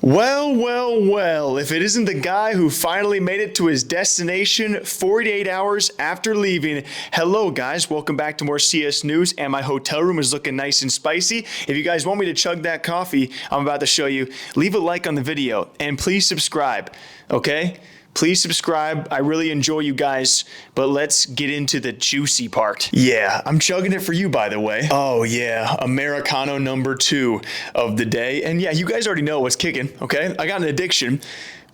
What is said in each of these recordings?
Well, if it isn't the guy who finally made it to his destination 48 hours after leaving. Hello guys, welcome back to more CS news, and my hotel room is looking nice and spicy. If you guys want me to chug that coffee I'm about to show you, leave a like on the video and please subscribe, okay? Please subscribe. I really enjoy you guys, but let's get into the juicy part. Yeah, I'm chugging it for you, by the way. Oh yeah, Americano number 2 of the day. And yeah, you guys already know what's kicking, okay? I got an addiction.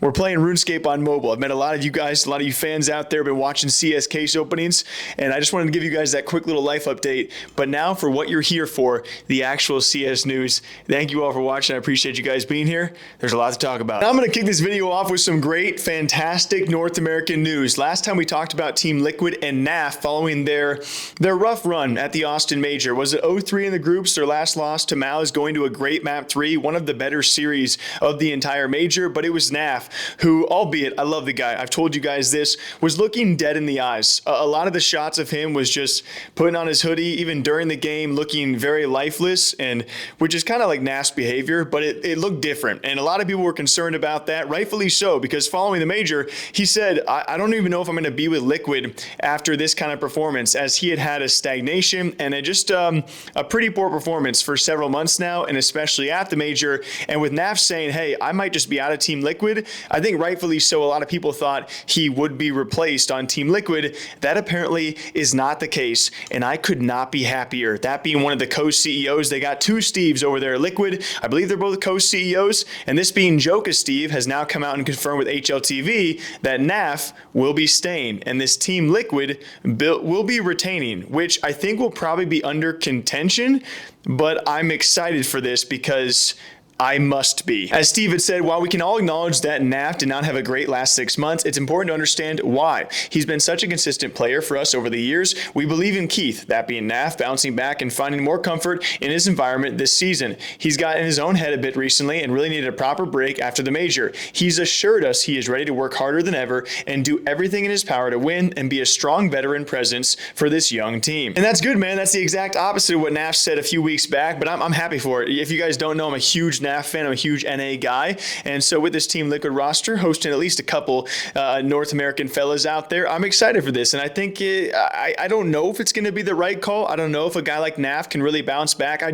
We're playing RuneScape on mobile. I've met a lot of you guys, a lot of you fans out there have been watching CS case openings, and I just wanted to give you guys that quick little life update. But now for what you're here for, the actual CS news. Thank you all for watching. I appreciate you guys being here. There's a lot to talk about. Now I'm going to kick this video off with some great, fantastic North American news. Last time we talked about Team Liquid and NAF following their rough run at the Austin Major. Was it 0-3 in the groups? Their last loss to Mal is going to a great map 3, one of the better series of the entire major, but it was NAF who, albeit I love the guy, I've told you guys this, was looking dead in the eyes. A lot of the shots of him was just putting on his hoodie, even during the game, looking very lifeless, and which is kind of like NAF's behavior, but it looked different. And a lot of people were concerned about that, rightfully so, because following the major, he said, I don't even know if I'm going to be with Liquid after this kind of performance, as he had a stagnation and a pretty poor performance for several months now, and especially at the major. And with NAF saying, hey, I might just be out of Team Liquid, I think rightfully so, a lot of people thought he would be replaced on Team Liquid. That apparently is not the case, and I could not be happier. That being one of the co-CEOs, they got 2 Steves over there at Liquid. I believe they're both co-CEOs, and this being Joka Steve has now come out and confirmed with HLTV that NAF will be staying, and this Team Liquid will be retaining, which I think will probably be under contention, but I'm excited for this because I must be. As Steve had said, while we can all acknowledge that NAF did not have a great last 6 months, it's important to understand why. He's been such a consistent player for us over the years. We believe in Keith, that being NAF, bouncing back and finding more comfort in his environment this season. He's got in his own head a bit recently and really needed a proper break after the major. He's assured us he is ready to work harder than ever and do everything in his power to win and be a strong veteran presence for this young team. And that's good, man. That's the exact opposite of what NAF said a few weeks back, but I'm happy for it. If you guys don't know, I'm a huge NAF fan. I'm a huge NA guy, and so with this Team Liquid roster hosting at least a couple North American fellas out there, I'm excited for this. And I think I don't know if it's going to be the right call. I don't know if a guy like NAF can really bounce back. I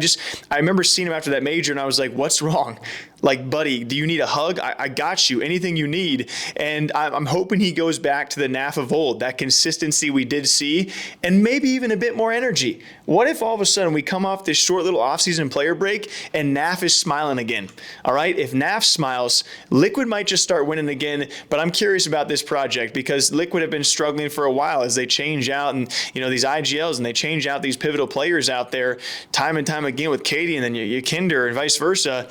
remember seeing him after that major and I was like, what's wrong? Like, buddy, do you need a hug? I got you. Anything you need. And I'm hoping he goes back to the NAF of old, that consistency we did see, and maybe even a bit more energy. What if all of a sudden we come off this short little offseason player break and NAF is smiling again? All right, if NAF smiles, Liquid might just start winning again, but I'm curious about this project because Liquid have been struggling for a while as they change out and, you know, these IGLs and they change out these pivotal players out there time and time again with Cadian and you Kinder and vice versa.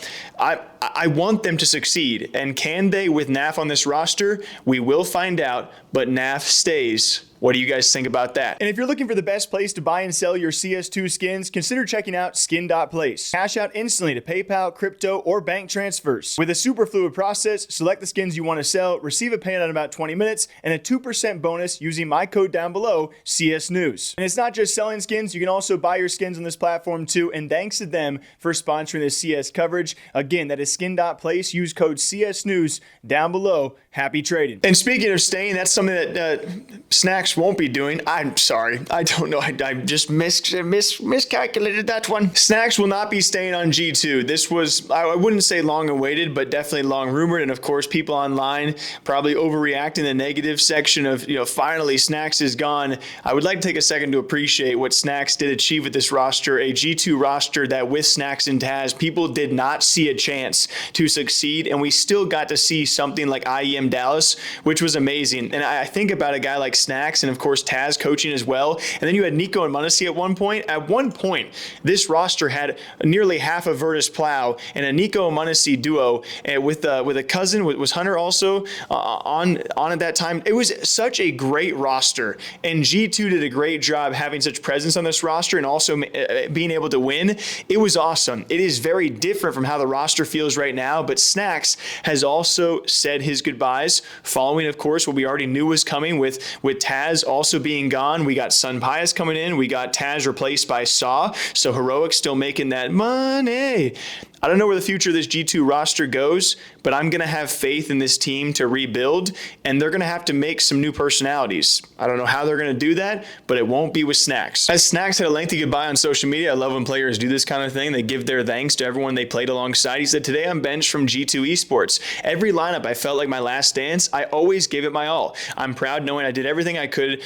I want them to succeed, and can they with NAF on this roster? We will find out, but NAF stays. What do you guys think about that? And if you're looking for the best place to buy and sell your CS2 skins, consider checking out skin.place. Cash out instantly to PayPal, crypto, or bank transfers. With a super fluid process, select the skins you want to sell, receive a payout in about 20 minutes, and a 2% bonus using my code down below, CS News. And it's not just selling skins, you can also buy your skins on this platform too, and thanks to them for sponsoring this CS coverage. Again, that is skin.place. Use code CS News down below. Happy trading. And speaking of staying, that's something that Snax won't be doing. I'm sorry. I don't know. I just miscalculated that one. Snax will not be staying on G2. This was, I wouldn't say long awaited, but definitely long rumored. And of course, people online probably overreacting the negative section of, you know, finally Snax is gone. I would like to take a second to appreciate what Snax did achieve with this roster, a G2 roster that with Snax and Taz, people did not see a chance to succeed. And we still got to see something like IEM Dallas, which was amazing. And I think about a guy like Snax and of course Taz coaching as well. And then you had NiKo and m0NESY at one point. At one point, this roster had nearly half a Virtus Plow and a NiKo and m0NESY duo with a cousin. Was Hunter also on at that time? It was such a great roster, and G2 did a great job having such presence on this roster and also being able to win. It was awesome. It is very different from how the roster feels right now, but Snax has also said his goodbyes following, of course, what we already knew was coming with Taz also being gone. We got Sun Pius coming in. We got Taz replaced by Saw. So Heroic still making that money. I don't know where the future of this G2 roster goes, but I'm going to have faith in this team to rebuild, and they're going to have to make some new personalities. I don't know how they're going to do that, but it won't be with Snax. As Snax had a lengthy goodbye on social media, I love when players do this kind of thing. They give their thanks to everyone they played alongside. He said, "Today I'm benched from G2 Esports. Every lineup I felt like my last dance. I always gave it my all. I'm proud knowing I did everything I could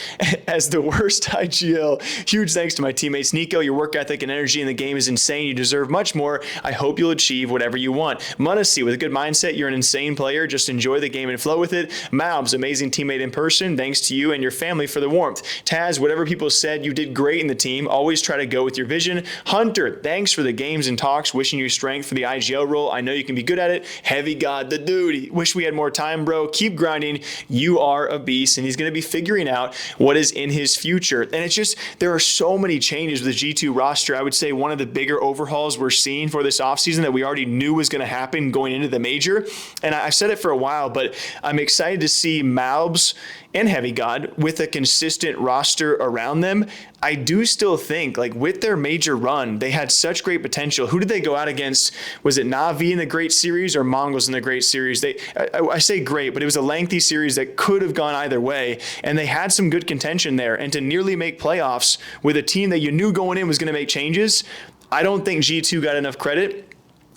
as the worst IGL. Huge thanks to my teammates. NiKo, your work ethic and energy in the game is insane. You deserve much more. I hope you'll achieve whatever you want. m0NESY, with a good mindset, you're an insane player. Just enjoy the game and flow with it. m0NESY, amazing teammate in person. Thanks to you and your family for the warmth. Taz, whatever people said, you did great in the team. Always try to go with your vision. Hunter, thanks for the games and talks. Wishing you strength for the IGL role. I know you can be good at it. Heavy God, the dude. Wish we had more time, bro. Keep grinding. You are a beast." And he's going to be figuring out what is in his future. And it's just, there are so many changes with the G2 roster. I would say one of the bigger overhauls we're seeing for this offseason that we already knew was going to happen going into the major. And I've said it for a while, but I'm excited to see m0NESY and Heavy God with a consistent roster around them. I do still think, like, with their major run, they had such great potential. Who did they go out against? Was it Na'Vi in the Great Series or Mongols in the Great Series? I say great, but it was a lengthy series that could have gone either way, and they had some good contention there. And to nearly make playoffs with a team that you knew going in was going to make changes, I don't think G2 got enough credit.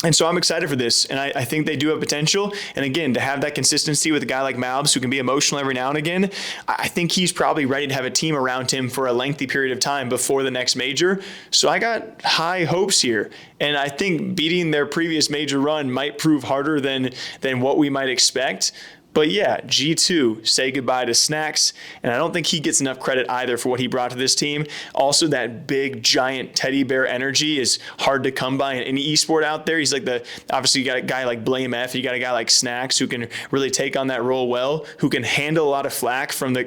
And so I'm excited for this, and I think they do have potential. And again, to have that consistency with a guy like m0NESY who can be emotional every now and again, I think he's probably ready to have a team around him for a lengthy period of time before the next major. So I got high hopes here. And I think beating their previous major run might prove harder than what we might expect. But yeah, G2, say goodbye to Snax, and I don't think he gets enough credit either for what he brought to this team. Also, that big, giant teddy bear energy is hard to come by in any esport out there. He's like obviously you got a guy like Blame F, you got a guy like Snax who can really take on that role well, who can handle a lot of flack from the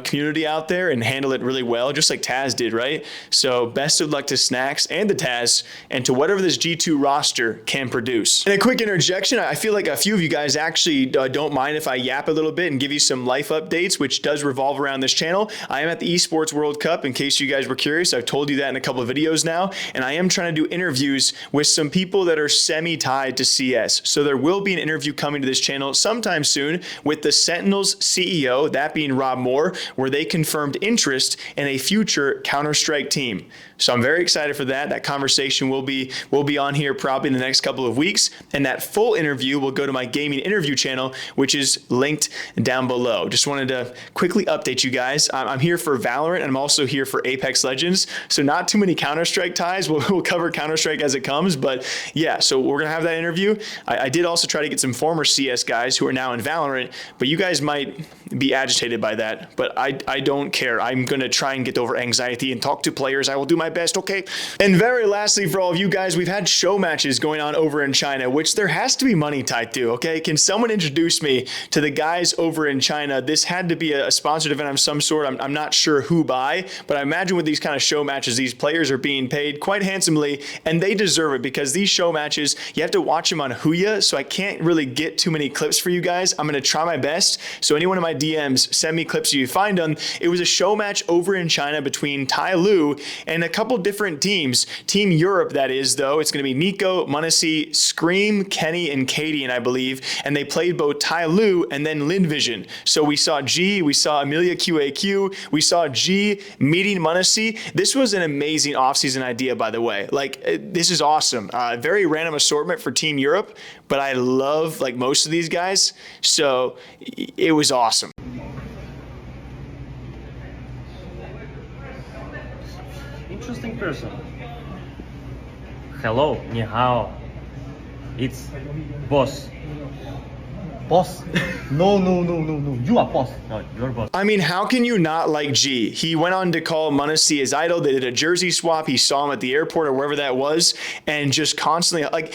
community out there and handle it really well, just like Taz did, right? So best of luck to Snax and to Taz and to whatever this G2 roster can produce. And a quick interjection, I feel like a few of you guys actually don't mind if I yap a little bit and give you some life updates, which does revolve around this channel. I am at the Esports World Cup, in case you guys were curious. I've told you that in a couple of videos now, and I am trying to do interviews with some people that are semi-tied to CS. So there will be an interview coming to this channel sometime soon with the Sentinels CEO, that being Rob Moore, where they confirmed interest in a future Counter-Strike team. So I'm very excited for that. That conversation will be on here probably in the next couple of weeks, and that full interview will go to my gaming interview channel, which is linked down below. Just wanted to quickly update you guys. I'm here for Valorant, and I'm also here for Apex Legends. So not too many Counter-Strike ties. We'll cover Counter-Strike as it comes, but yeah, so we're gonna have that interview. I did also try to get some former CS guys who are now in Valorant, but you guys might be agitated by that, but I don't care. I'm gonna try and get over anxiety and talk to players. I will do my best, okay? And very lastly, for all of you guys, we've had show matches going on over in China, which there has to be money tied to, okay? Can someone introduce me to the guys over in China? This had to be a sponsored event of some sort. I'm not sure who by, but I imagine with these kind of show matches, these players are being paid quite handsomely, and they deserve it, because these show matches, you have to watch them on Huya, so I can't really get too many clips for you guys. I'm gonna try my best. So anyone in my DMs, send me clips if you find them. It was a show match over in China between TYLOO and a couple different teams. Team Europe, that is, though. It's gonna be NiKo, m0NESY, Scream, Kenny, and Cadian, I believe, and they played both TYLOO and then Lynn Vision. So we saw Jee, we saw EmiliaQAQ, we saw Jee meeting m0NESY. This was an amazing offseason idea, by the way. Like, this is awesome. Very random assortment for Team Europe, but I love, like, most of these guys, so it was awesome. Interesting person. Hello, ni hao. It's boss. Boss? No. You are boss. No, you're boss. I mean, how can you not like Jee? He went on to call m0NESY his idol. They did a jersey swap. He saw him at the airport or wherever that was, and just constantly, like,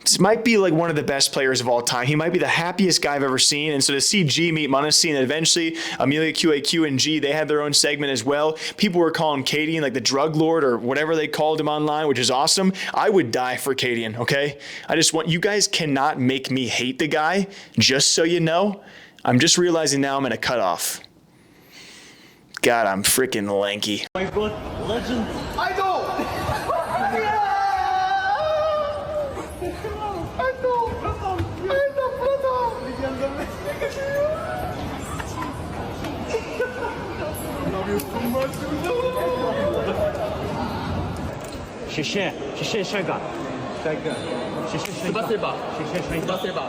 this might be like one of the best players of all time. He might be the happiest guy I've ever seen. And so to see Jee meet m0NESY, and eventually EmiliaQAQ and Jee, they had their own segment as well. People were calling Cadian like the drug lord or whatever they called him online, which is awesome. I would die for Cadian, okay? I just want, you guys cannot make me hate the guy, just so you know. I'm just realizing now I'm in a cutoff. God, I'm freaking lanky. Oh my god, legend. I know! 谢谢，谢谢帅哥，帅哥，谢谢帅哥，谢谢帅哥。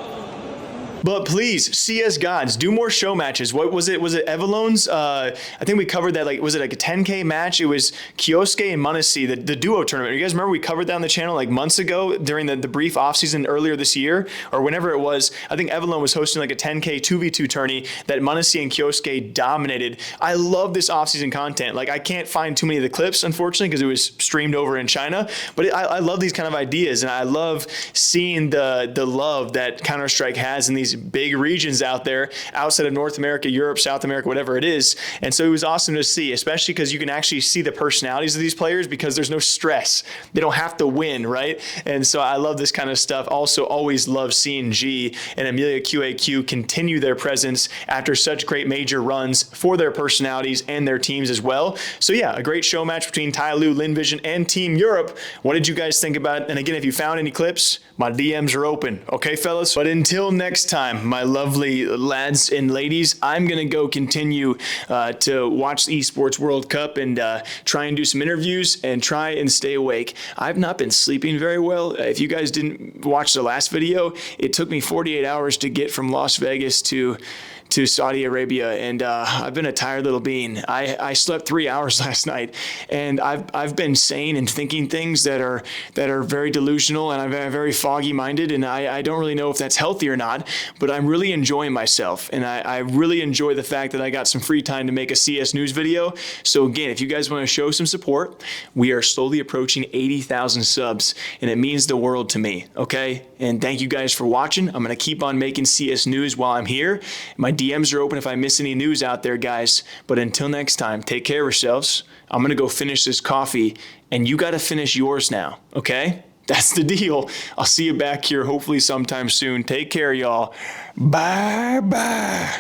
But please, CS gods, do more show matches. What was it? Was it Evalone's? I think we covered that. Like, was it like a 10K match? It was Kyosuke and m0NESY, the duo tournament. You guys remember we covered that on the channel like months ago during the brief offseason earlier this year or whenever it was. I think Evalone was hosting like a 10K 2v2 tourney that m0NESY and Kyosuke dominated. I love this offseason content. Like, I can't find too many of the clips, unfortunately, because it was streamed over in China. But I love these kind of ideas, and I love seeing the love that Counterstrike has in these big regions out there outside of North America, Europe, South America, whatever it is. And so it was awesome to see, especially because you can actually see the personalities of these players because there's no stress. They don't have to win, right? And so I love this kind of stuff. Also, always love seeing Jee and EmiliaQAQ continue their presence after such great major runs for their personalities and their teams as well. So yeah, a great show match between TYLOO, Lynn Vision, and Team Europe. What did you guys think about it? And again, if you found any clips, my DMs are open. Okay, fellas? But until next time, my lovely lads and ladies, I'm going to go continue to watch the Esports World Cup and try and do some interviews and try and stay awake. I've not been sleeping very well. If you guys didn't watch the last video, it took me 48 hours to get from Las Vegas to Saudi Arabia, and I've been a tired little bean. I slept 3 hours last night, and I've been saying and thinking things that are very delusional, and I'm very foggy minded, and I don't really know if that's healthy or not, but I'm really enjoying myself, and I really enjoy the fact that I got some free time to make a CS News video. So again, if you guys want to show some support, we are slowly approaching 80,000 subs, and it means the world to me, okay? And thank you guys for watching. I'm going to keep on making CS News while I'm here. My DMs are open if I miss any news out there, guys. But until next time, take care of yourselves. I'm going to go finish this coffee, and you got to finish yours now, okay? That's the deal. I'll see you back here hopefully sometime soon. Take care, y'all. Bye-bye.